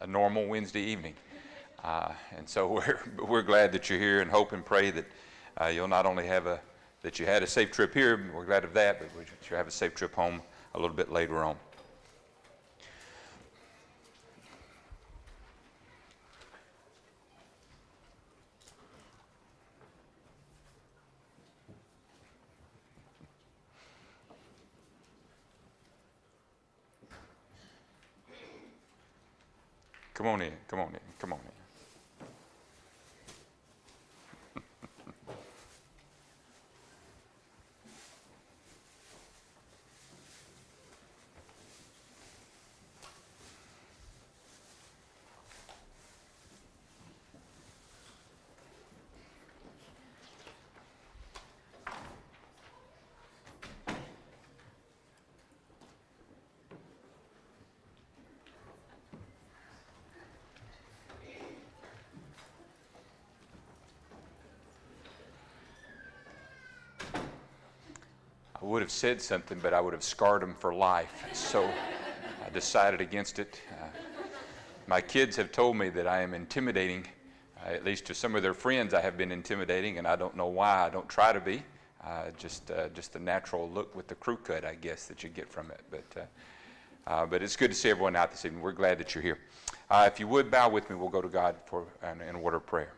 a normal Wednesday evening. And so we're glad that you're here, and hope and pray that you'll not only that you had a safe trip here, we're glad of that, but you'll have a safe trip home a little bit later on. Come on in, come on in, come on in. I would have said something, but I would have scarred them for life. So I decided against it. My kids have told me that I am intimidating, at least to some of their friends I have been intimidating, and I don't know why. I don't try to be. Just the natural look with the crew cut, I guess, that you get from it. But it's good to see everyone out this evening. We're glad that you're here. If you would bow with me, we'll go to God for an word of prayer.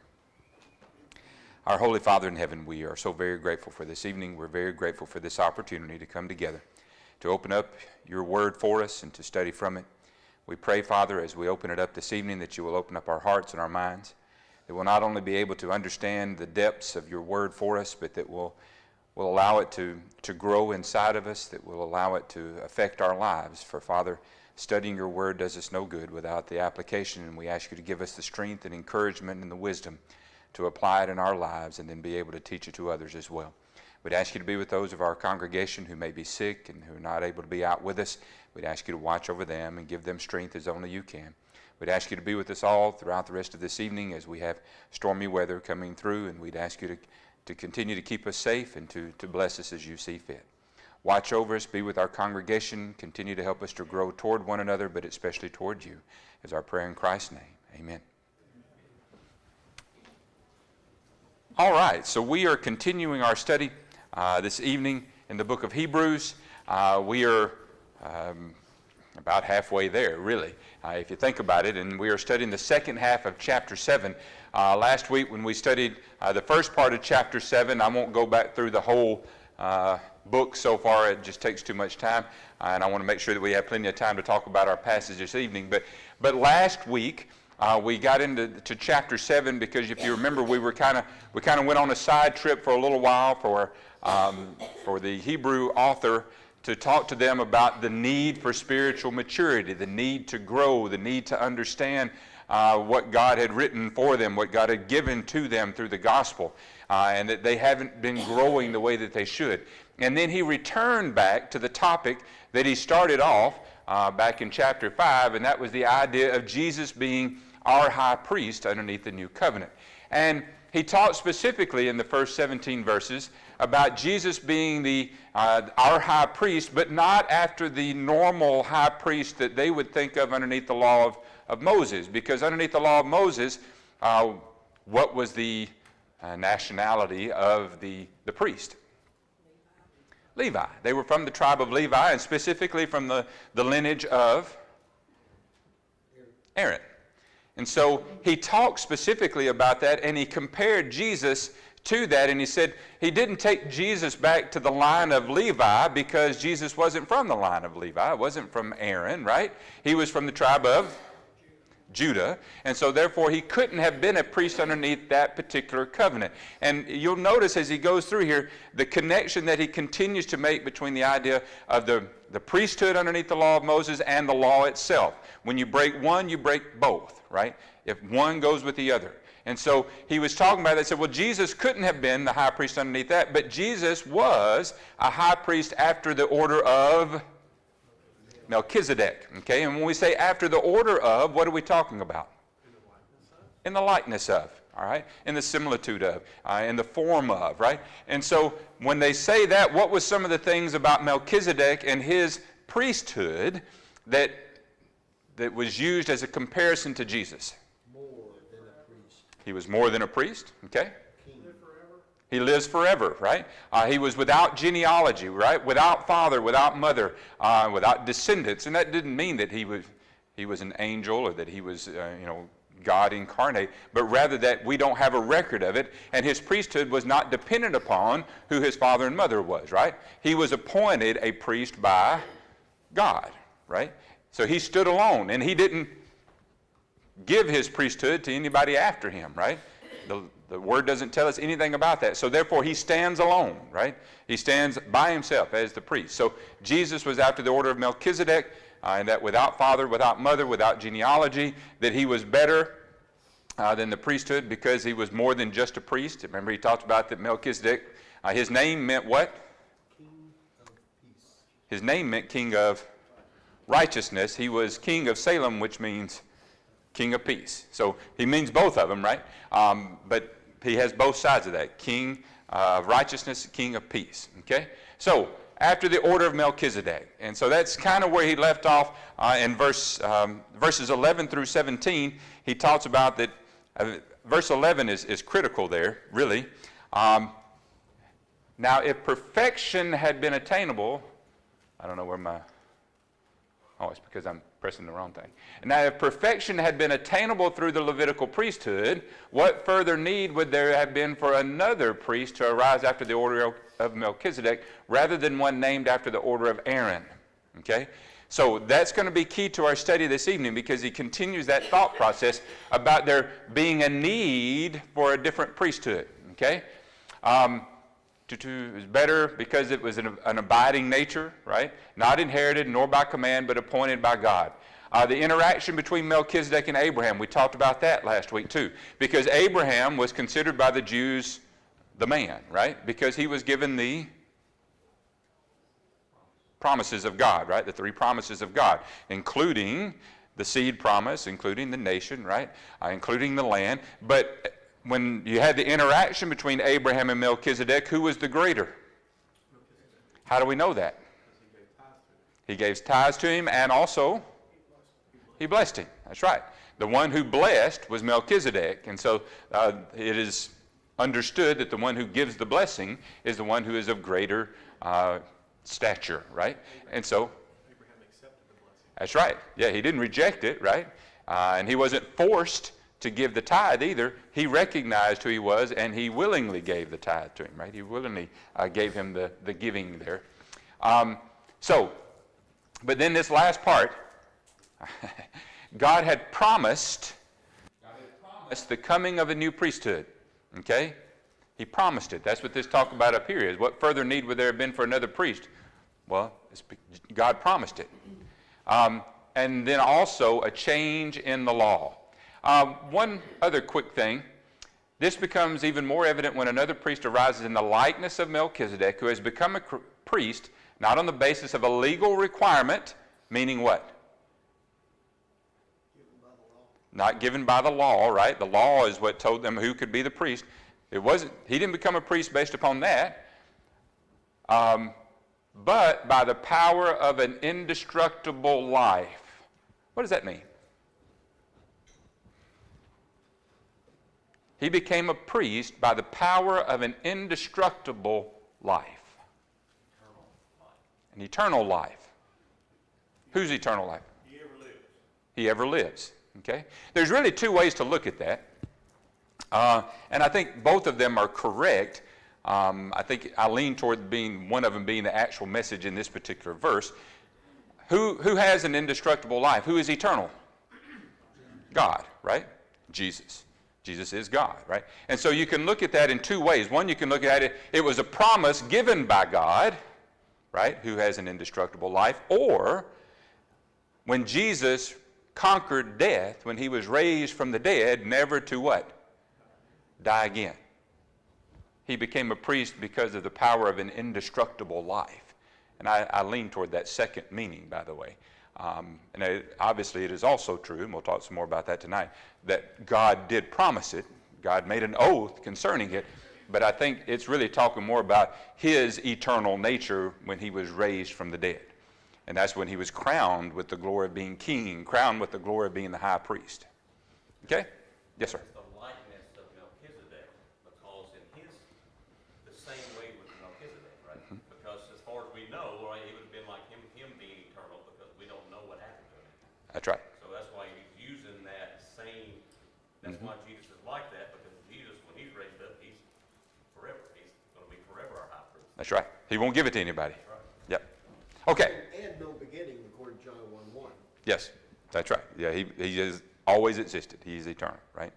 Our Holy Father in heaven, we are so very grateful for this evening. We're very grateful for this opportunity to come together, to open up your word for us and to study from it. We pray, Father, as we open it up this evening, that you will open up our hearts and our minds, that we'll not only be able to understand the depths of your word for us, but that we'll allow it to grow inside of us, that will allow it to affect our lives. For, Father, studying your word does us no good without the application, and we ask you to give us the strength and encouragement and the wisdom to apply it in our lives and then be able to teach it to others as well. We'd ask you to be with those of our congregation who may be sick and who are not able to be out with us. We'd ask you to watch over them and give them strength as only you can. We'd ask you to be with us all throughout the rest of this evening as we have stormy weather coming through, and we'd ask you to continue to keep us safe and to bless us as you see fit. Watch over us, be with our congregation, continue to help us to grow toward one another, but especially toward you, is our prayer in Christ's name. Amen. All right, so we are continuing our study this evening in the book of Hebrews. We are about halfway there, really, if you think about it, and we are studying the second half of chapter 7. Last week when we studied the first part of chapter 7, I won't go back through the whole book so far, it just takes too much time, and I want to make sure that we have plenty of time to talk about our passage this evening. But last week, we got into chapter 7 because if you remember, we kind of went on a side trip for a little while for the Hebrew author to talk to them about the need for spiritual maturity, the need to grow, the need to understand what God had written for them, what God had given to them through the gospel, and that they haven't been growing the way that they should. And then he returned back to the topic that he started off back in chapter 5, and that was the idea of Jesus being our high priest underneath the new covenant. And he taught specifically in the first 17 verses about Jesus being our high priest, but not after the normal high priest that they would think of underneath the law of Moses. Because underneath the law of Moses, what was the nationality of the priest? Levi. They were from the tribe of Levi, and specifically from the lineage of Aaron. And so he talked specifically about that, and he compared Jesus to that, and he said he didn't take Jesus back to the line of Levi because Jesus wasn't from the line of Levi. It wasn't from Aaron, right? He was from the tribe of Judah, and so therefore he couldn't have been a priest underneath that particular covenant. And you'll notice as he goes through here the connection that he continues to make between the idea of the priesthood underneath the law of Moses and the law itself. When you break one, you break both, right? If one goes with the other. And so he was talking about that. Said, well, Jesus couldn't have been the high priest underneath that, but Jesus was a high priest after the order of Melchizedek. Okay, and when we say after the order of, what are we talking about? In the likeness of, all right? In the similitude of, in the form of, right? And so when they say that, what was some of the things about Melchizedek and his priesthood that that was used as a comparison to Jesus? More than a priest. He was more than a priest, okay? King. He lives forever, right? He was without genealogy, right? Without father, without mother, without descendants. And that didn't mean that he was an angel or that he was, God incarnate, but rather that we don't have a record of it. And his priesthood was not dependent upon who his father and mother was, right? He was appointed a priest by God, right? So he stood alone, and he didn't give his priesthood to anybody after him, right? The word doesn't tell us anything about that. So therefore, he stands alone, right? He stands by himself as the priest. So Jesus was after the order of Melchizedek, and that without father, without mother, without genealogy, that he was better than the priesthood because he was more than just a priest. Remember, he talked about that Melchizedek, his name meant what? King of peace. His name meant king of righteousness. He was king of Salem, which means king of peace. So he means both of them, right? But he has both sides of that. King of righteousness, king of peace. Okay? So after the order of Melchizedek. And so that's kind of where he left off in verses 11 through 17. He talks about that. Verse 11 is critical there, really. Now, if perfection had been attainable, I don't know where my... Oh, it's because I'm pressing the wrong thing. Now, if perfection had been attainable through the Levitical priesthood, what further need would there have been for another priest to arise after the order of Melchizedek rather than one named after the order of Aaron? Okay? So that's going to be key to our study this evening because he continues that thought process about there being a need for a different priesthood. Okay? Is better because it was an abiding nature, right? Not inherited nor by command, but appointed by God. The interaction between Melchizedek and Abraham, we talked about that last week too. Because Abraham was considered by the Jews the man, right? Because he was given the promises of God, right? The three promises of God, including the seed promise, including the nation, right? Including the land. But when you had the interaction between Abraham and Melchizedek, who was the greater? How do we know that? He gave tithes to him, and also he blessed him. That's right. The one who blessed was Melchizedek, and so it is understood that the one who gives the blessing is the one who is of greater stature, right? And so Abraham accepted the blessing. that's right. Yeah, he didn't reject it, right? And he wasn't forced to give the tithe either. He recognized who he was, and he willingly gave the tithe to him, right? He willingly gave him the giving there. But then this last part, God had promised the coming of a new priesthood, okay? He promised it. That's what this talk about up here is. What further need would there have been for another priest? Well, God promised it. And then also a change in the law. One other quick thing. This becomes even more evident when another priest arises in the likeness of Melchizedek, who has become a priest, not on the basis of a legal requirement, meaning what? Given by the law. Not given by the law, right? The law is what told them who could be the priest. He didn't become a priest based upon that, but by the power of an indestructible life. What does that mean? He became a priest by the power of an indestructible life. An eternal life. Whose eternal life? He ever lives. He ever lives. Okay? There's really two ways to look at that. And I think both of them are correct. I think I lean toward one of them being the actual message in this particular verse. Who has an indestructible life? Who is eternal? God, right? Jesus. Jesus is God, right? And so you can look at that in two ways. One, you can look at it was a promise given by God, right? Who has an indestructible life. Or when Jesus conquered death, when he was raised from the dead, never to what? Die again. He became a priest because of the power of an indestructible life. And I lean toward that second meaning, by the way. Obviously it is also true, and we'll talk some more about that tonight, that God did promise it. God made an oath concerning it. But I think it's really talking more about his eternal nature when he was raised from the dead. And that's when he was crowned with the glory of being king, crowned with the glory of being the high priest. Okay? Yes, sir. The likeness of Melchizedek, because in his, the same way with Melchizedek, right? Because as far as we know, right, it would have been like him being eternal, because we don't know what happened to him. That's right. So that's why he's using that same, that's why Jesus is like that, because Jesus, when he's raised up, he's forever. He's going to be forever our high priest. That's right. He won't give it to anybody. Right. Yep. Okay. And no beginning, according to John 1:1. Yes, that's right. Yeah, he has always existed. He is eternal, right?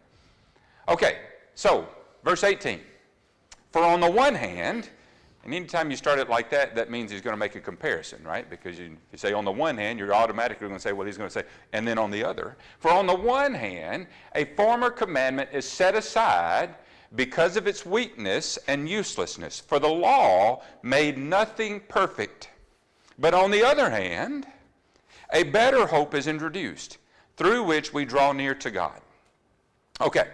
Okay, so verse 18. For on the one hand, and anytime you start it like that, that means he's going to make a comparison, right? Because you say on the one hand, you're automatically going to say, well, he's going to say, and then on the other. For on the one hand, a former commandment is set aside because of its weakness and uselessness. For the law made nothing perfect. But on the other hand, a better hope is introduced, through which we draw near to God. Okay.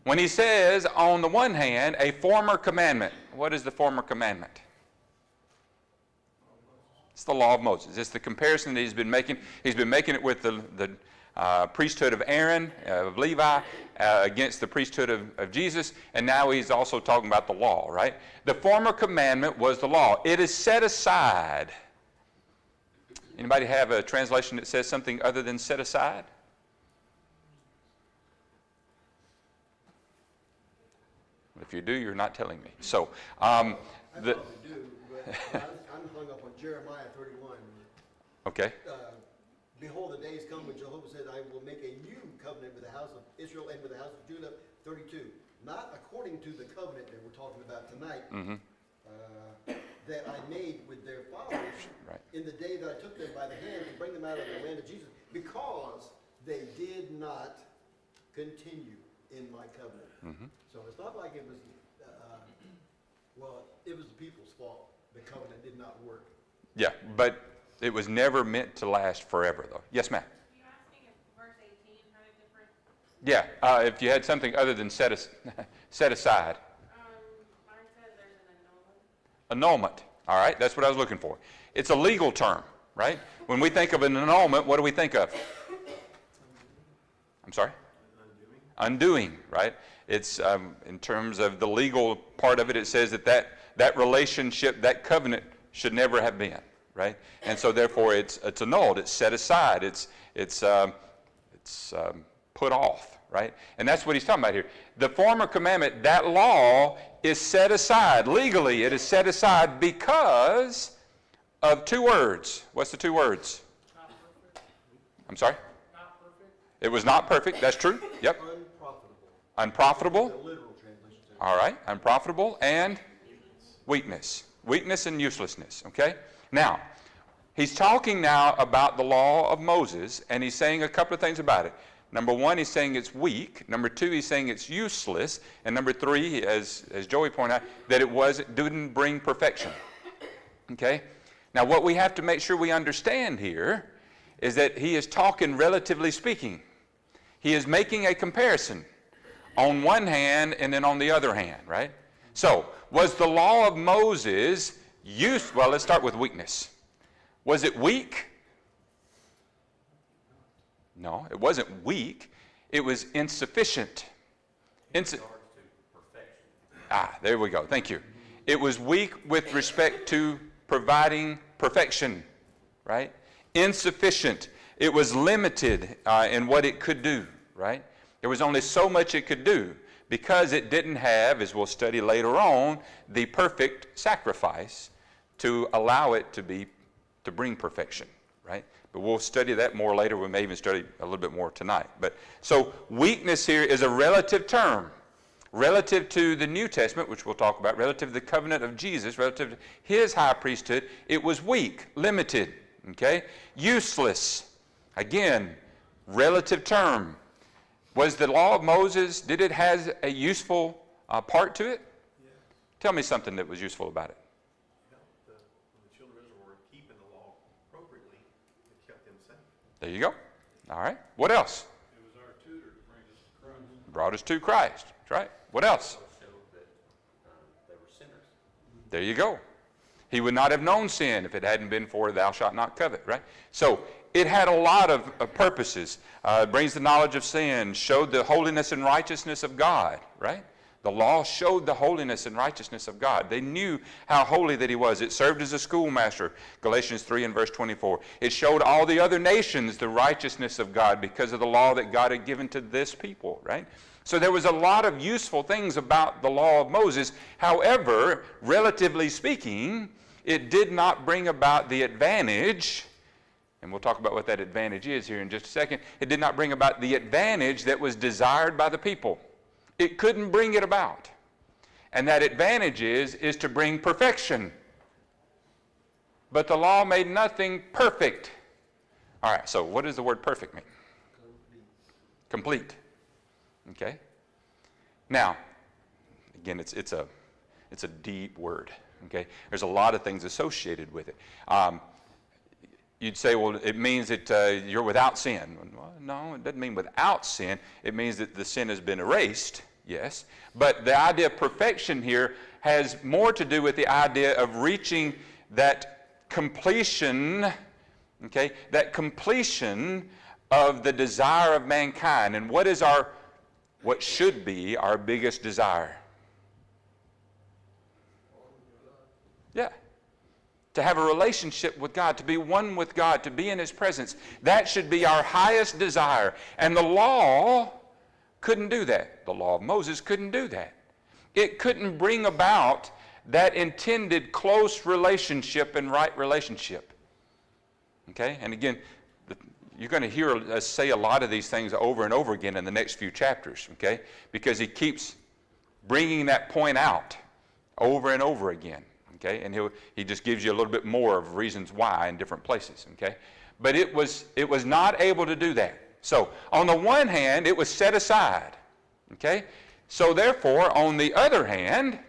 When he says, on the one hand, a former commandment, what is the former commandment? It's the law of Moses. It's the comparison that he's been making. He's been making it with the priesthood of Aaron, of Levi, against the priesthood of Jesus, and now he's also talking about the law, right? The former commandment was the law. It is set aside. Anybody have a translation that says something other than set aside? If you do, you're not telling me. So, I probably do, but I'm hung up on Jeremiah 31. okay. Behold, the days come when Jehovah said, I will make a new covenant with the house of Israel and with the house of Judah, 32. Not according to the covenant that we're talking about tonight, that I made with their fathers Right. in the day that I took them by the hand to bring them out of the land of Jesus, because they did not continue in my covenant. So it's not like it was, it was the people's fault. The covenant did not work. Yeah, but it was never meant to last forever, though. Yes, ma'am. Are you asking if verse 18 had a different? Yeah, if you had something other than set aside. Mine says there's an annulment. Annulment. All right, that's what I was looking for. It's a legal term, right? When we think of an annulment, what do we think of? I'm sorry? Undoing, right? It's in terms of the legal part of it, it says that relationship, that covenant should never have been, right? And so therefore it's annulled, it's set aside, it's put off, right? And that's what he's talking about here. The former commandment, that law is set aside. Legally, it is set aside because of two words. What's the two words? Not perfect. I'm sorry? Not perfect. It was not perfect, that's true. Yep. Unprofitable. Unprofitable. The literal translation says. All right, unprofitable and weakness. Weakness and uselessness, okay? Now, he's talking now about the law of Moses, and he's saying a couple of things about it. Number one, he's saying it's weak. Number two, he's saying it's useless. And number three, as Joey pointed out, that it didn't bring perfection, okay? Now, what we have to make sure we understand here is that he is talking relatively speaking. He is making a comparison on one hand and then on the other hand, right? So, was the law of Moses well, let's start with weakness. Was it weak? No, it wasn't weak. It was insufficient. In regards to perfection. There we go. Thank you. It was weak with respect to providing perfection, right? Insufficient. It was limited in what it could do, right? There was only so much it could do because it didn't have, as we'll study later on, the perfect sacrifice to allow it to bring perfection, right? But we'll study that more later. We may even study a little bit more tonight. But so weakness here is a relative term. Relative to the New Testament, which we'll talk about, relative to the covenant of Jesus, relative to his high priesthood, it was weak, limited, okay? Useless. Again, relative term. Was the law of Moses, did it have a useful part to it? Yeah. Tell me something that was useful about it. When the children of Israel were keeping the law appropriately, it kept them safe. There you go. All right. What else? It was our tutor to bring us to Christ. Brought us to Christ. That's right. What else? Showed that they were sinners. There you go. He would not have known sin if it hadn't been for thou shalt not covet, right? So it had a lot of purposes. It brings the knowledge of sin, showed the holiness and righteousness of God, right? The law showed the holiness and righteousness of God. They knew how holy that he was. It served as a schoolmaster, Galatians 3 and verse 24. It showed all the other nations the righteousness of God because of the law that God had given to this people, right? So there was a lot of useful things about the law of Moses. However, relatively speaking, it did not bring about the advantage, and we'll talk about what that advantage is here in just a second. It did not bring about the advantage that was desired by the people. It couldn't bring it about. And that advantage is to bring perfection. But the law made nothing perfect. All right, so what does the word perfect mean? Complete. Okay? Now, again, it's a deep word. Okay? There's a lot of things associated with it. You'd say, well, it means that you're without sin. Well, no, it doesn't mean without sin. It means that the sin has been erased, yes. But the idea of perfection here has more to do with the idea of reaching that completion, okay, that completion of the desire of mankind. And what should be our biggest desire? Yeah. To have a relationship with God, to be one with God, to be in his presence. That should be our highest desire. And the law couldn't do that. The law of Moses couldn't do that. It couldn't bring about that intended close relationship and right relationship. Okay? And again, you're going to hear us say a lot of these things over and over again in the next few chapters. Okay? Because he keeps bringing that point out over and over again. Okay, and he just gives you a little bit more of reasons why in different places. Okay, but it was not able to do that. So on the one hand, it was set aside. Okay, so therefore, on the other hand,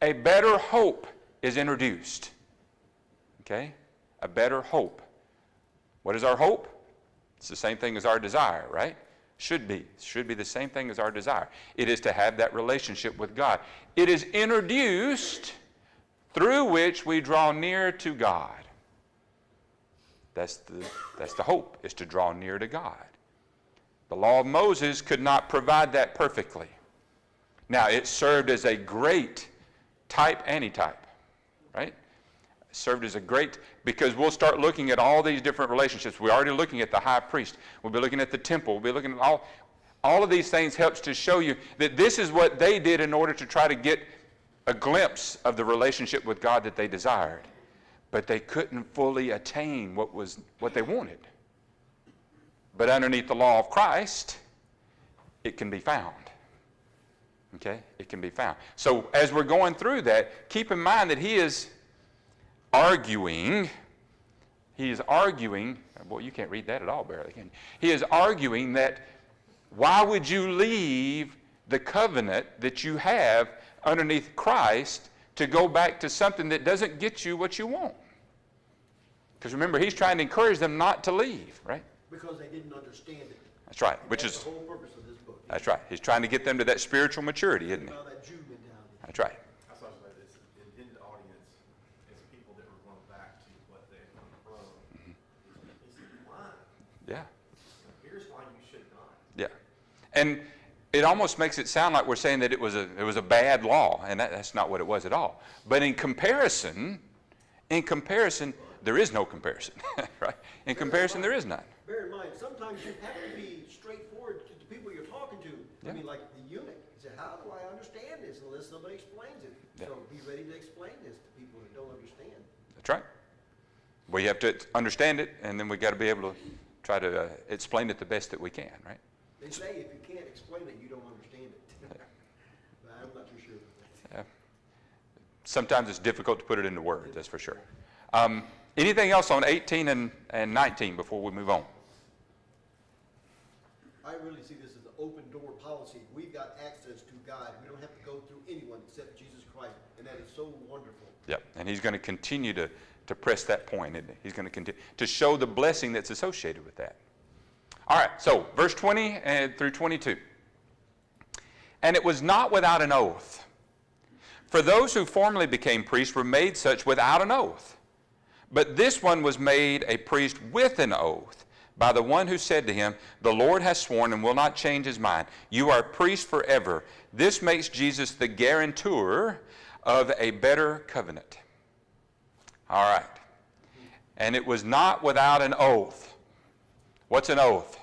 a better hope is introduced. Okay, a better hope. What is our hope? It's the same thing as our desire, right? Should be the same thing as our desire. It is to have that relationship with God. It is introduced through which we draw near to God. That's the hope, is to draw near to God. The law of Moses could not provide that perfectly. Now, it served as a great type, antitype, right? It served as a great, because we'll start looking at all these different relationships. We're already looking at the high priest. We'll be looking at the temple. We'll be looking at all of these things helps to show you that this is what they did in order to try to get a glimpse of the relationship with God that they desired. But they couldn't fully attain what they wanted. But underneath the law of Christ, it can be found. Okay? It can be found. So as we're going through that, keep in mind that he is arguing, boy, you can't read that at all, barely, can you? He is arguing that why would you leave the covenant that you have underneath Christ to go back to something that doesn't get you what you want? Because remember, he's trying to encourage them not to leave, right? Because they didn't understand it. That's right. That's the whole purpose of this book. That's right. He's trying to get them to that spiritual maturity, isn't he? About that Jew mentality. That's right. I saw that this intended audience is people that were going back to what they had come from. He said, why? Yeah. Here's why you should not. Yeah. And it almost makes it sound like we're saying that it was a bad law, and that's not what it was at all. But in comparison, there is no comparison, right? In comparison, there is none. Bear in mind, sometimes you have to be straightforward to the people you're talking to. Yeah. I mean, like the eunuch. He said, how do I understand this unless somebody explains it? Yeah. So be ready to explain this to people that don't understand. That's right. We have to understand it, and then we've got to be able to try to explain it the best that we can, right? They say if you can't explain it, you don't understand it. But I'm not too sure about that. Sometimes it's difficult to put it into words, that's for sure. Anything else on 18 and 19 before we move on? I really see this as an open door policy. We've got access to God. We don't have to go through anyone except Jesus Christ, and that is so wonderful. Yep, and he's going to continue to press that point, isn't he? He's going to continue to show the blessing that's associated with that. All right, so verse 20 through 22. And it was not without an oath. For those who formerly became priests were made such without an oath. But this one was made a priest with an oath by the one who said to him, the Lord has sworn and will not change his mind. You are a priest forever. This makes Jesus the guarantor of a better covenant. All right. And it was not without an oath. What's an oath?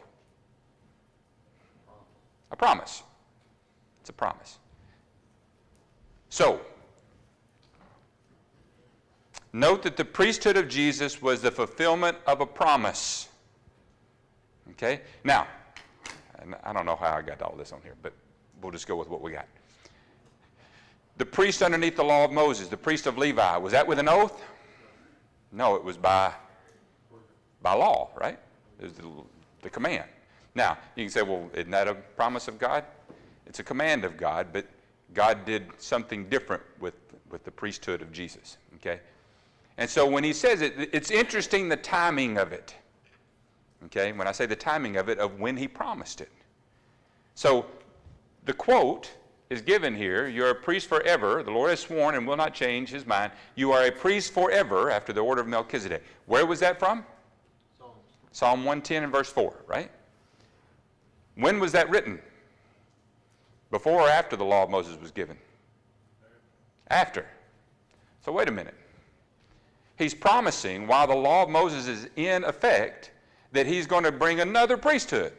A promise. It's a promise. So, note that the priesthood of Jesus was the fulfillment of a promise. Okay? Now, and I don't know how I got all this on here, but we'll just go with what we got. The priest underneath the law of Moses, the priest of Levi, was that with an oath? No, it was by law, right? It was the command. Now, you can say, well, isn't that a promise of God? It's a command of God, but God did something different with the priesthood of Jesus, okay? And so when he says it, it's interesting the timing of it, okay? When I say the timing of it, of when he promised it. So the quote is given here, you're a priest forever. The Lord has sworn and will not change his mind. You are a priest forever after the order of Melchizedek. Where was that from? Psalm 110 and verse 4, right? When was that written? Before or after the law of Moses was given? After. So wait a minute. He's promising while the law of Moses is in effect that he's going to bring another priesthood.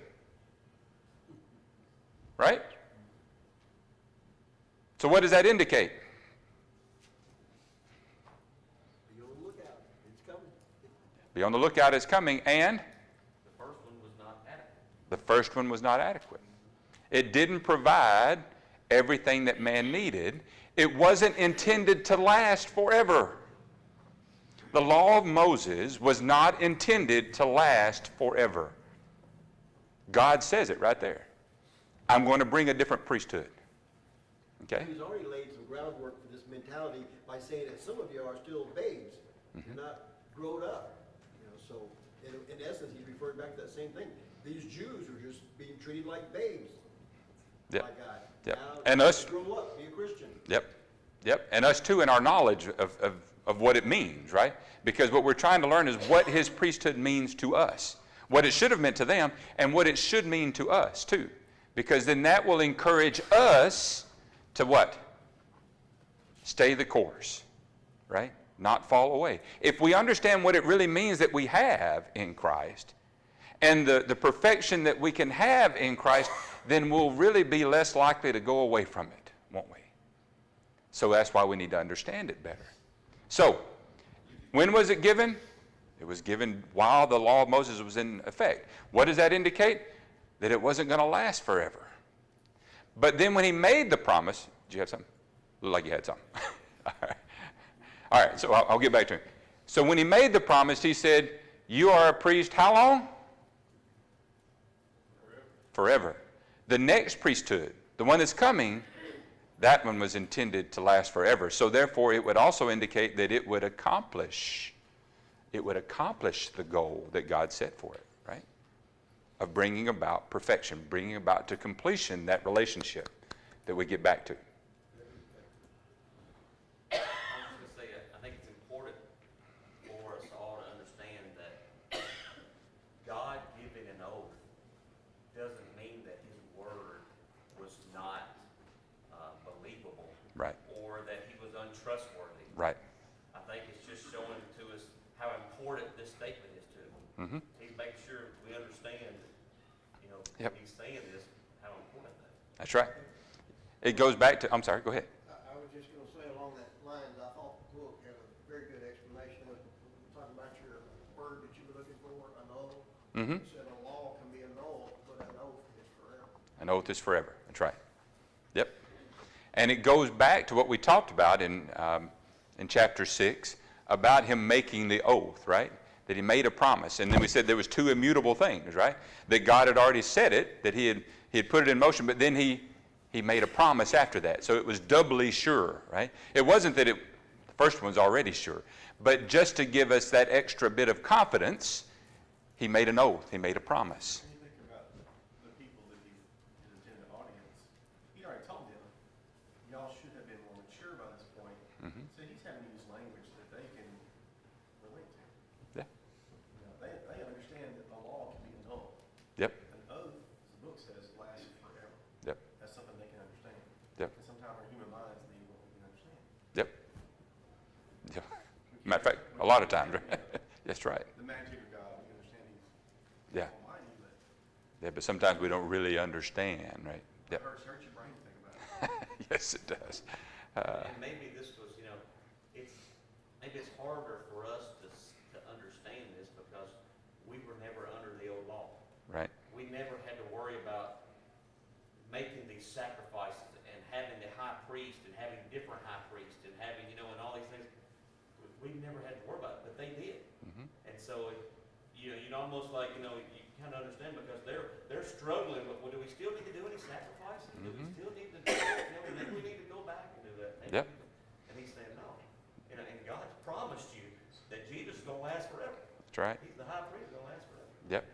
Right? So what does that indicate? Be on the lookout. It's coming. Be on the lookout, it's coming, and The first one was not adequate. the first one was not adequate. It didn't provide everything that man needed. It wasn't intended to last forever. The law of Moses was not intended to last forever. God says it right there. I'm going to bring a different priesthood. Okay? He's already laid some groundwork for this mentality by saying that some of you are still babes. You're not grown up. So in essence, he's referring back to that same thing. These Jews are just being treated like babes. Yep. By God. Yep. Now, And us. grow up, be a Christian. Yep. And us too in our knowledge of what it means, right? Because what we're trying to learn is what his priesthood means to us. What it should have meant to them and what it should mean to us too. Because then that will encourage us to what? Stay the course, right? Not fall away. If we understand what it really means that we have in Christ and the perfection that we can have in Christ, then we'll really be less likely to go away from it, won't we? So that's why we need to understand it better. So, when was it given? It was given while the law of Moses was in effect. What does that indicate? That it wasn't going to last forever. But then when he made the promise, did you have something? Looked like you had something. All right, so I'll get back to him. So when he made the promise, he said, you are a priest how long? Forever. The next priesthood, the one that's coming, that one was intended to last forever. So therefore, it would also indicate that it would accomplish the goal that God set for it, right? Of bringing about perfection, bringing about to completion that relationship that we get back to. I was just going to say, I think it's important for us all to understand that God giving an oath doesn't mean that his word was not believable. Right. Or that he was untrustworthy. Right. I think it's just showing to us how important this statement is to him. Mm-hmm. He's making sure we understand, Yep. when he's saying this, how important that is. That's right. It goes back to, I'm sorry, go ahead. I was just gonna say along that lines, I thought the book had a very good explanation of, talking about your word that you were looking for, annul. Mm-hmm. It said a law can be annulled, but an oath is forever. An oath is forever. That's right. Yep. And it goes back to what we talked about in chapter 6 about him making the oath, right? That he made a promise. And then we said there was two immutable things, right? That God had already said it, that he had put it in motion, but then he made a promise after that. So it was doubly sure, right? It wasn't that the first one's already sure, but just to give us that extra bit of confidence, he made an oath, he made a promise. When you think about the people that he, his intended audience, he already told them, y'all should have been more mature mature by this point, so he's having to use language that they can relate to. Yeah. You know, they understand that the law can be annulled. Yep. An oath, as the book says, lasts forever. Yep. That's something they can understand. Yep. And sometimes our human minds need what we can understand. Yep. Yep. Matter of fact, a lot of times, right? That's right. The magnitude of God, we understand He's Yeah. Almighty, but Yeah, but sometimes we don't really understand, right? it Yep. hurts your brain to think about it. Yes, it does. And maybe this was, maybe it's harder for us to understand this because we were never under the old law. Right. We never had to worry about making these sacrifices and having the high priest and having different high priests and having, and all these things. We never had to worry about it, but they did. And so, you'd almost like, you kind of understand because they're struggling, but do we still need to do any sacrifices? Do we still need to do that? Maybe we need to go back and do that. Maybe Yep. And he's saying, no. And God's promised you that Jesus is going to last forever. That's right. He's the high priest, going to last forever. Yep.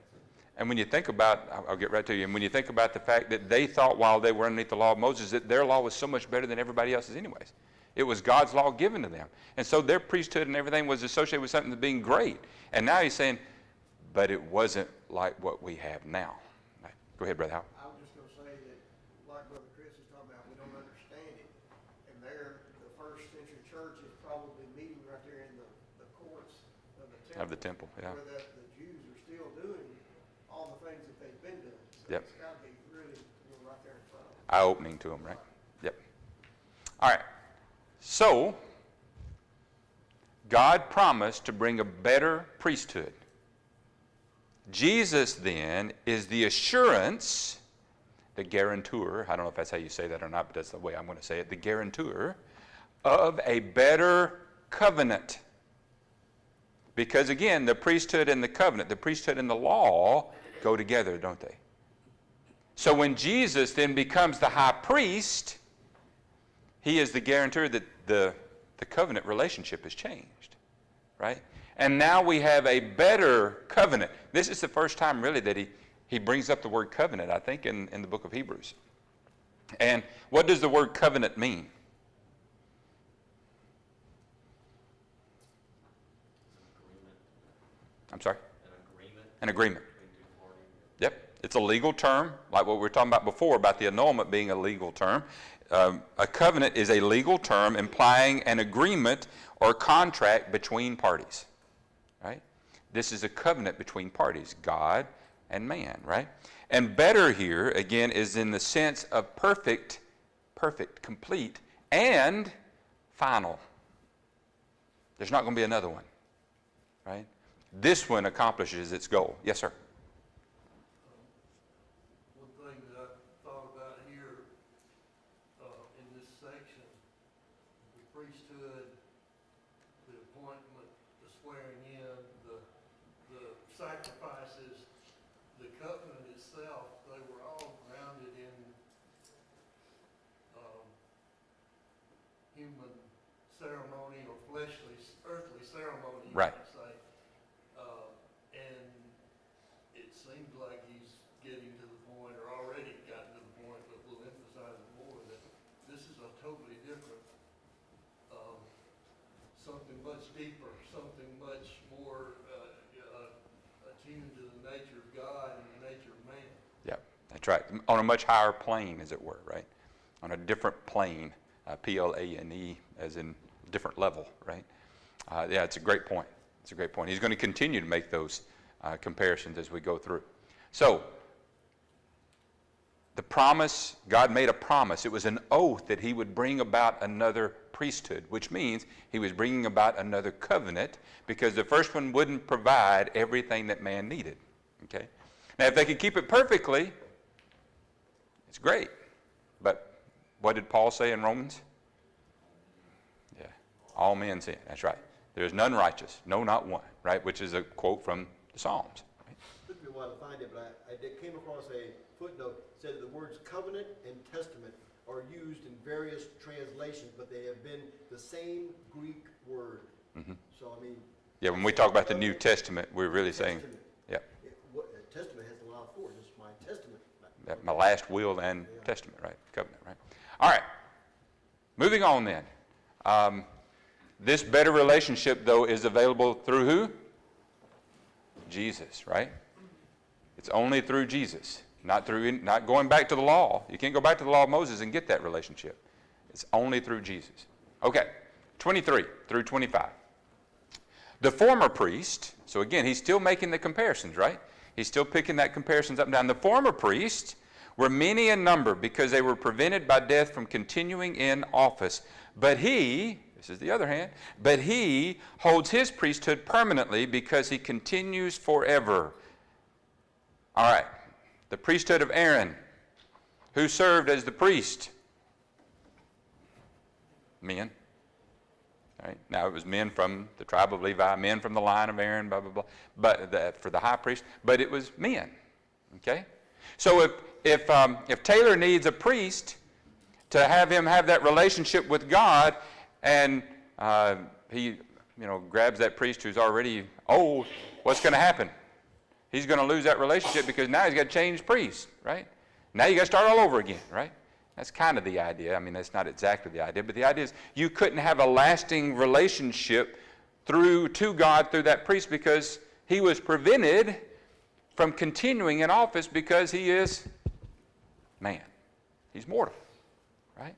And when you think about, I'll get right to you, and when you think about the fact that they thought while they were underneath the law of Moses that their law was so much better than everybody else's anyways. It was God's law given to them. And so their priesthood and everything was associated with something being great. And now he's saying, but it wasn't like what we have now. Right. Go ahead, Brother Howell. I was just gonna say that, like Brother Chris is talking about, we don't understand it. And there, the first century church is probably meeting right there in the courts of the temple. Of the temple, yeah. Where the Jews are still doing all the things that they've been doing. So Yep. it's gotta be really, right there in front of them. Eye-opening to them, right? Yep. All right. So, God promised to bring a better priesthood. Jesus then is the assurance, the guarantor, I don't know if that's how you say that or not, but that's the way I'm going to say it, the guarantor of a better covenant. Because again, the priesthood and the covenant, the priesthood and the law go together, don't they? So when Jesus then becomes the high priest, he is the guarantor that the covenant relationship has changed, right? And now we have a better covenant. This is the first time really that he brings up the word covenant, I think, in the book of Hebrews. And what does the word covenant mean? I'm sorry? An agreement. Yep. It's a legal term, like what we were talking about before, about the annulment being a legal term. A covenant is a legal term implying an agreement or contract between parties. Right? This is a covenant between parties, God and man, right? And better here, again, is in the sense of perfect, complete, and final. There's not going to be another one, right? This one accomplishes its goal. Yes, sir? One thing that I thought about here in this section, the priesthood, the appointment, the swearing in, the sacrifices, the covenant itself, they were all grounded in human ceremony or fleshly, earthly ceremony, you Right. might say. And it seems like he's getting to the point, or already gotten to the point, but we'll emphasize it more, that this is a totally different, something much deeper, something much more attuned to the nature of God and the nature of man. Yep, that's right. On a much higher plane, as it were, right? On a different plane, P-L-A-N-E, as in different level, right? Yeah, it's a great point. It's a great point. He's going to continue to make those comparisons as we go through. So, the promise, God made a promise. It was an oath that he would bring about another priesthood, which means he was bringing about another covenant because the first one wouldn't provide everything that man needed. Okay? Now, if they could keep it perfectly, it's great. But what did Paul say in Romans? Yeah, all men sin. That's right. There is none righteous, no, not one, right? Which is a quote from the Psalms. Right? Took me a while to find it, but I came across a footnote that said the words covenant and testament are used in various translations, but they have been the same Greek word. So, I mean... Yeah, when we talk about the New Testament, we're really saying, Testament. yeah, Testament has a lot of force. It's my testament. my last will and testament, right? Covenant, right? All right. Moving on then. This better relationship, though, is available through who? Jesus, right? It's only through Jesus, not going back to the law. You can't go back to the law of Moses and get that relationship. It's only through Jesus. Okay, 23 through 25. The former priest, so again, he's still making the comparisons, right? He's still picking that comparisons up and down. The former priests were many in number because they were prevented by death from continuing in office. But he, this is the other hand, but he holds his priesthood permanently because he continues forever. All right, the priesthood of Aaron. Who served as the priest? Men. All right. Now, it was men from the tribe of Levi, men from the line of Aaron, blah, blah, blah, but for the high priest, but it was men, okay? So if Taylor needs a priest to have him have that relationship with God, and he grabs that priest who's already old, what's going to happen? He's going to lose that relationship because now he's got to change priest, right? Now you got to start all over again, right? That's kind of the idea. I mean, that's not exactly the idea, but the idea is you couldn't have a lasting relationship to God through that priest because he was prevented from continuing in office because he is man. He's mortal, right?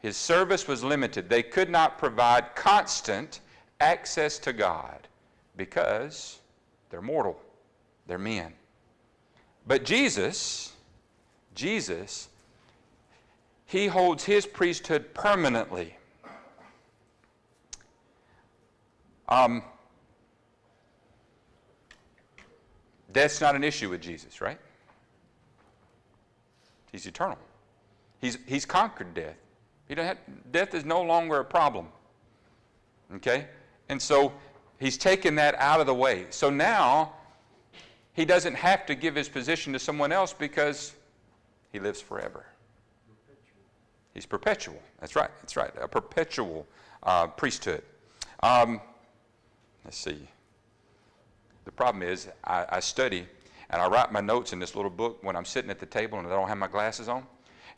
His service was limited. They could not provide constant access to God because they're mortal. They're men. But Jesus, he holds his priesthood permanently. Death's not an issue with Jesus, right? He's eternal. He's conquered death. Death is no longer a problem. Okay? And so he's taken that out of the way. So now he doesn't have to give his position to someone else because he lives forever. He's perpetual. That's right. That's right. A perpetual priesthood. Let's see. The problem is I study and I write my notes in this little book when I'm sitting at the table and I don't have my glasses on.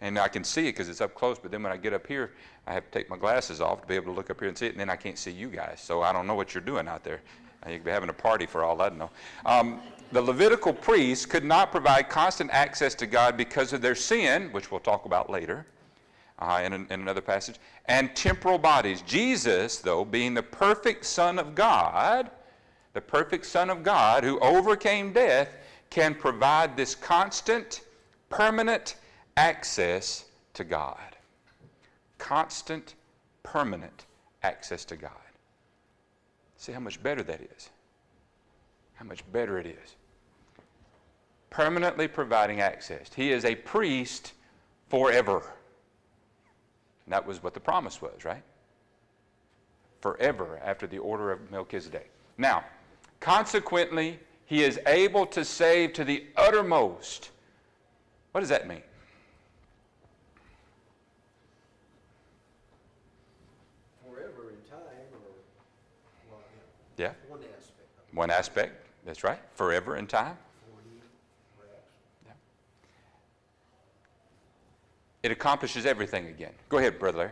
And I can see it because it's up close, but then when I get up here, I have to take my glasses off to be able to look up here and see it, and then I can't see you guys. So I don't know what you're doing out there. You could be having a party for all I know. The Levitical priests could not provide constant access to God because of their sin, which we'll talk about later in another passage, and temporal bodies. Jesus, though, being the perfect Son of God who overcame death, can provide this constant, permanent access to God. Constant, permanent access to God. See how much better that is? How much better it is. Permanently providing access. He is a priest forever. And that was what the promise was, right? Forever after the order of Melchizedek. Now, consequently, he is able to save to the uttermost. What does that mean? Forever in time, or, well, Yeah, one aspect of it. one aspect. That's right. Forever in time. 40, perhaps. Yeah. It accomplishes everything again. Go ahead, Brother Larry.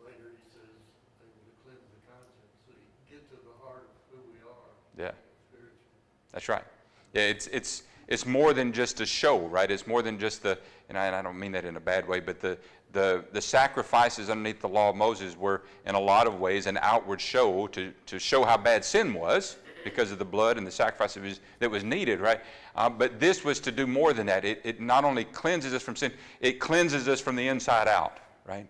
Later he says, able to cleanse the conscience, so you get to the heart of who we are Yeah. spiritually. That's right. Yeah, it's more than just a show, right? It's more than just and I don't mean that in a bad way, but the sacrifices underneath the law of Moses were in a lot of ways an outward show to show how bad sin was because of the blood and the sacrifice that was needed, right? But this was to do more than that. It not only cleanses us from sin, it cleanses us from the inside out, right?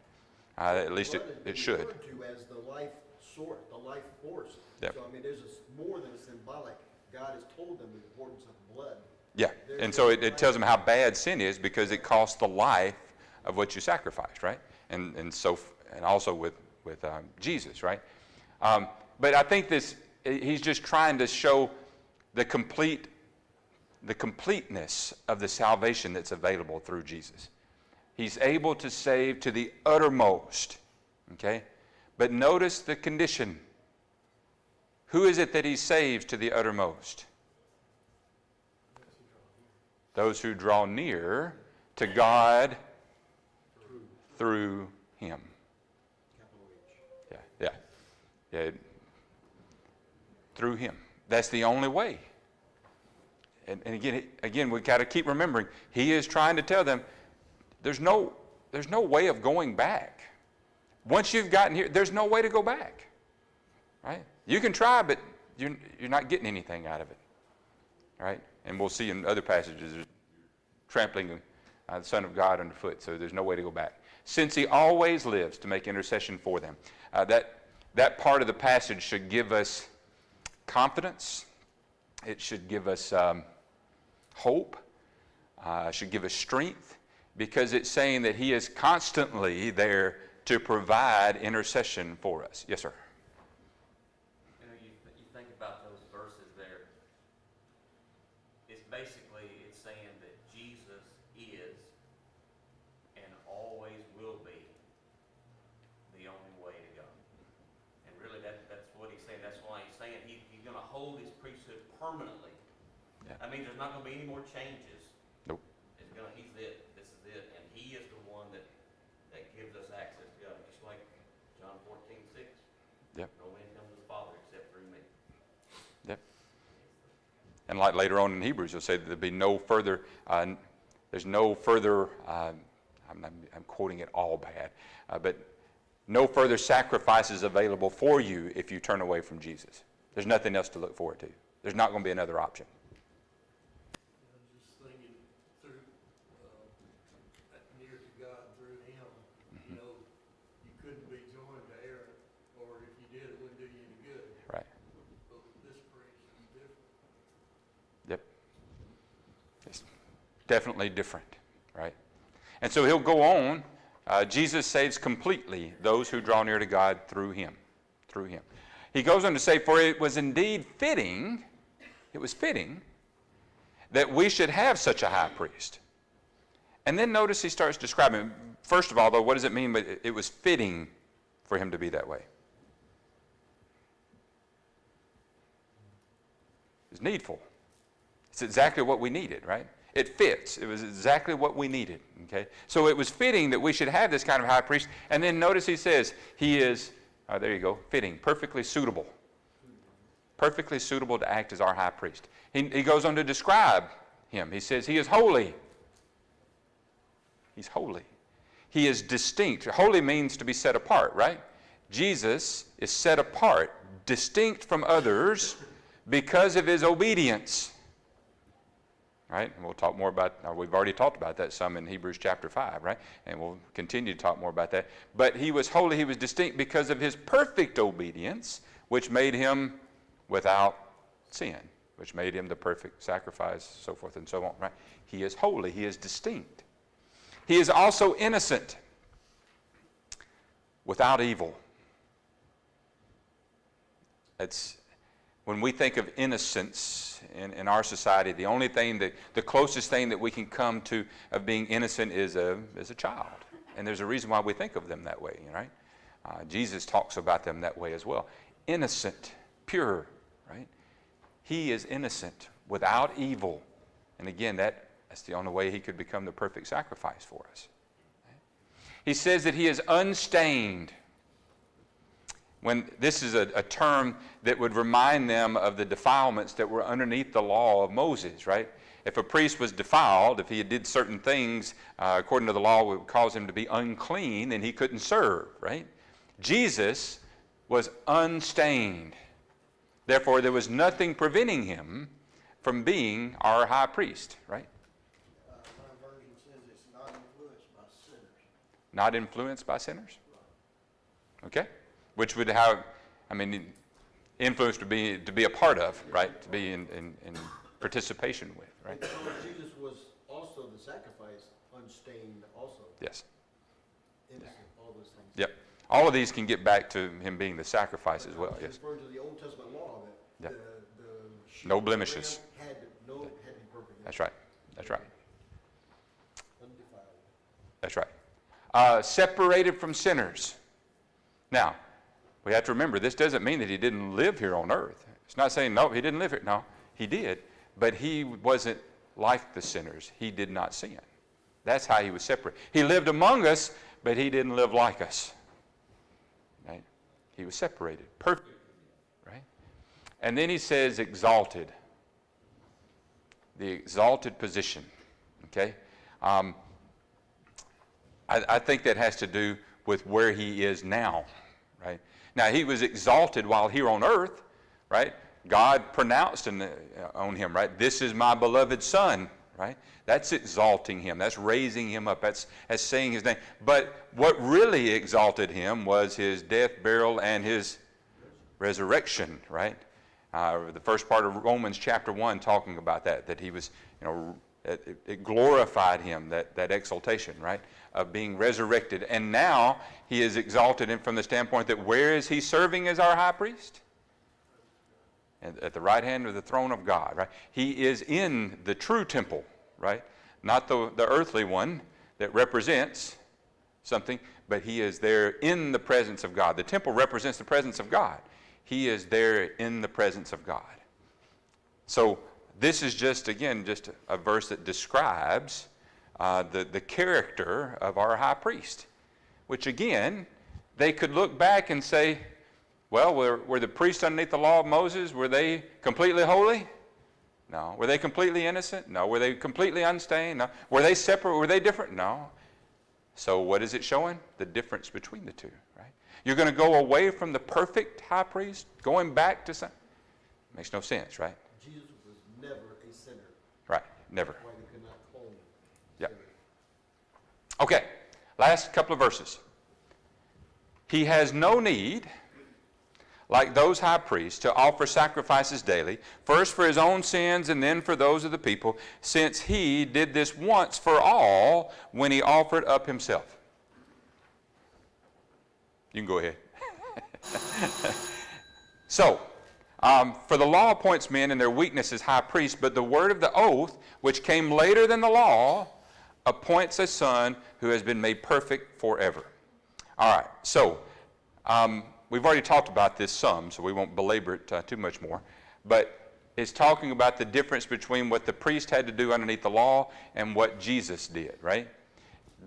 At least it should. Referred to as the life source, the life force. Yep. So I mean, there's more than symbolic. God has told them the importance of blood. Yeah, and so it tells them how bad sin is because it costs the life of what you sacrificed, right? And also with Jesus, right? But I think he's just trying to show the completeness of the salvation that's available through Jesus. He's able to save to the uttermost, okay? But notice the condition. Who is it that he saves to the uttermost? Those who draw near to God through him. Yeah, through him. That's the only way. And again, we got to keep remembering, he is trying to tell them, there's no way of going back. Once you've gotten here, there's no way to go back. Right? You can try, but you're not getting anything out of it. Right? And we'll see in other passages, trampling the Son of God underfoot, so there's no way to go back. Since he always lives to make intercession for them. That part of the passage should give us confidence. It should give us hope. Should give us strength, because it's saying that he is constantly there to provide intercession for us. Yes, sir. You know, you think about those verses there. It's basically, it's saying that Jesus is and always will be the only way to go. And really that's what he's saying. That's why he's saying he's going to hold his priesthood permanently. Yeah. I mean, there's not going to be any more changes. Nope. He's it. This is it. And he is the one that gives us access to God. Just like John 14:6. Yep. No man comes to the Father except through me. Yep. And like later on in Hebrews, you'll say that there'll be no further, there's no further, I'm quoting it all bad, but no further sacrifices available for you if you turn away from Jesus. There's nothing else to look forward to. There's not going to be another option. I was just thinking through, near to God through him, you know, you couldn't be joined to Aaron, or if you did, it wouldn't do you any good. Right. But this priest is different. Yep. It's definitely different, right? And so he'll go on. Jesus saves completely those who draw near to God through him. Through him. He goes on to say, for it was indeed fitting, that we should have such a high priest. And then notice he starts describing, first of all, though, what does it mean? It was fitting for him to be that way. It's needful. It's exactly what we needed, right? It fits. It was exactly what we needed, okay? So it was fitting that we should have this kind of high priest. And then notice he says, he is, there you go, fitting, perfectly suitable. Perfectly suitable to act as our high priest. He goes on to describe him. He says he is holy. He's holy. He is distinct. Holy means to be set apart, right? Jesus is set apart, distinct from others because of his obedience. Right? And we'll talk more about, we've already talked about that some in Hebrews chapter 5, right? And we'll continue to talk more about that. But he was holy, he was distinct because of his perfect obedience, which made him without sin, which made him the perfect sacrifice, so forth and so on, right? He is holy, he is distinct. He is also innocent, without evil. It's, when we think of innocence in our society, the only thing the closest thing that we can come to of being innocent is a child. And there's a reason why we think of them that way, right? Jesus talks about them that way as well. Innocent, pure, right? He is innocent, without evil. And again, that's the only way he could become the perfect sacrifice for us. Right? He says that he is unstained. When this is a term that would remind them of the defilements that were underneath the law of Moses, right? If a priest was defiled, if he did certain things according to the law would cause him to be unclean, then he couldn't serve, right? Jesus was unstained. Therefore, there was nothing preventing him from being our high priest, right? My version says it's not influenced by sinners. Not influenced by sinners? Okay. Which would have, influence to be a part of, right? To be in participation with, right? So Jesus was also the sacrifice, unstained also. Yes. Innocent, all those things. Yep. All of these can get back to him being the sacrifice as well, yes. Referring to the Old Testament law that Yep. the sheep No and the blemishes. ram had to be perfect. That's right. That's right. Undefiled. That's right. Separated from sinners. Now, we have to remember, this doesn't mean that he didn't live here on earth. It's not saying, no, he didn't live here. No, he did. But he wasn't like the sinners. He did not sin. That's how he was separate. He lived among us, but he didn't live like us. Right? He was separated, perfect, right? And then he says exalted. The exalted position, okay? I think that has to do with where he is now, right? Now, he was exalted while here on earth, right? God pronounced on him, right? This is my beloved son, right? That's exalting him. That's raising him up. That's saying his name. But what really exalted him was his death, burial, and his resurrection, right? The first part of Romans chapter 1 talking about that he was, it glorified him, that exaltation, right, of being resurrected. And now he is exalted in from the standpoint that where is he serving as our high priest? At the right hand of the throne of God, right? He is in the true temple, right? Not the earthly one that represents something, but he is there in the presence of God. The temple represents the presence of God. He is there in the presence of God. So this is just a verse that describes the character of our high priest, which again, they could look back and say, well, were the priests underneath the law of Moses, were they completely holy? No. Were they completely innocent? No. Were they completely unstained? No. Were they separate? Were they different? No. So what is it showing? The difference between the two, right? You're going to go away from the perfect high priest, going back to something? Makes no sense, right? Jesus was never a sinner. Right. Never. That's why they could not call him. Yep. sinner. Okay. Last couple of verses. He has no need, like those high priests, to offer sacrifices daily, first for his own sins and then for those of the people, since he did this once for all when he offered up himself. You can go ahead. So, for the law appoints men in their weakness as high priests, but the word of the oath, which came later than the law, appoints a son who has been made perfect forever. All right, so we've already talked about this some, so we won't belabor it too much more. But it's talking about the difference between what the priest had to do underneath the law and what Jesus did, right?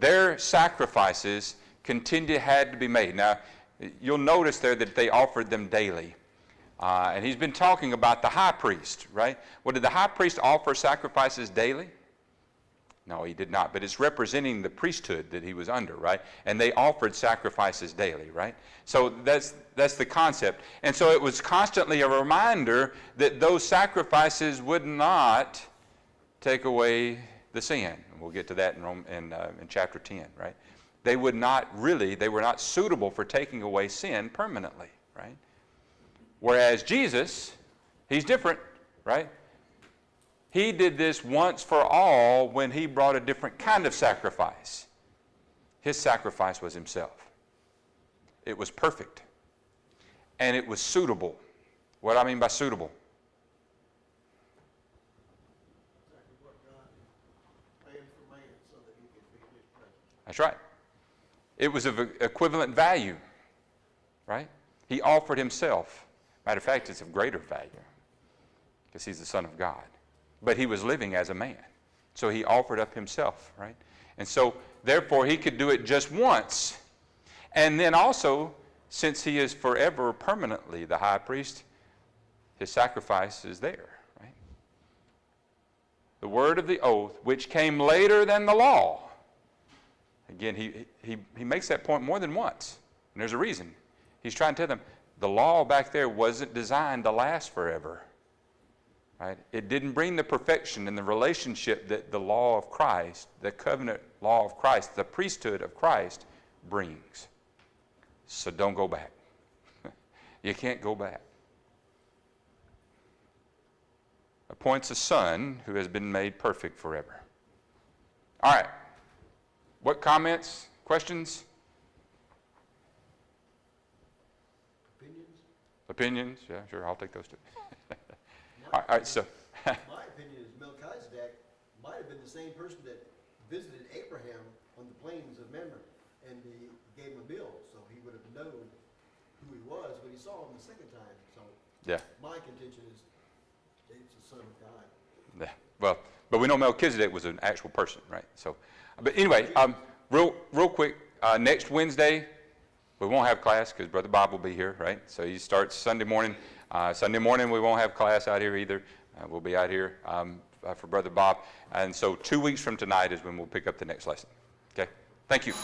Their sacrifices had to be made. Now, you'll notice there that they offered them daily. And he's been talking about the high priest, right? Well, did the high priest offer sacrifices daily? No, he did not. But it's representing the priesthood that he was under, right? And they offered sacrifices daily, right? So that's the concept. And so it was constantly a reminder that those sacrifices would not take away the sin. And we'll get to that in chapter 10, right? They were not suitable for taking away sin permanently, right? Whereas Jesus, he's different, right? He did this once for all when he brought a different kind of sacrifice. His sacrifice was himself. It was perfect. And it was suitable. What do I mean by suitable? Exactly what God planned for man so that he could be in his presence. That's right. It was of equivalent value, right? He offered himself. Matter of fact, it's of greater value because he's the Son of God. But he was living as a man. So he offered up himself, right? And so, therefore, he could do it just once. And then also, since he is forever, permanently the high priest, his sacrifice is there, right? The word of the oath, which came later than the law. Again, he makes that point more than once. And there's a reason. He's trying to tell them, the law back there wasn't designed to last forever. Right? It didn't bring the perfection and the relationship that the law of Christ, the covenant law of Christ, the priesthood of Christ brings. So don't go back. You can't go back. Appoints a son who has been made perfect forever. All right. What comments, questions? Opinions? Yeah, sure. I'll take those too. All right, so. My opinion is Melchizedek might have been the same person that visited Abraham on the plains of Mamre, and he gave him a meal, so he would have known who he was when he saw him the second time. So Yeah. my contention is it's the Son of God. Yeah. Well, but we know Melchizedek was an actual person, right? So, but anyway, real quick, next Wednesday, We won't have class because Brother Bob will be here, right? So he starts Sunday morning. Sunday morning we won't have class out here either. We'll be out here for Brother Bob. And so 2 weeks from tonight is when we'll pick up the next lesson. Okay? Thank you.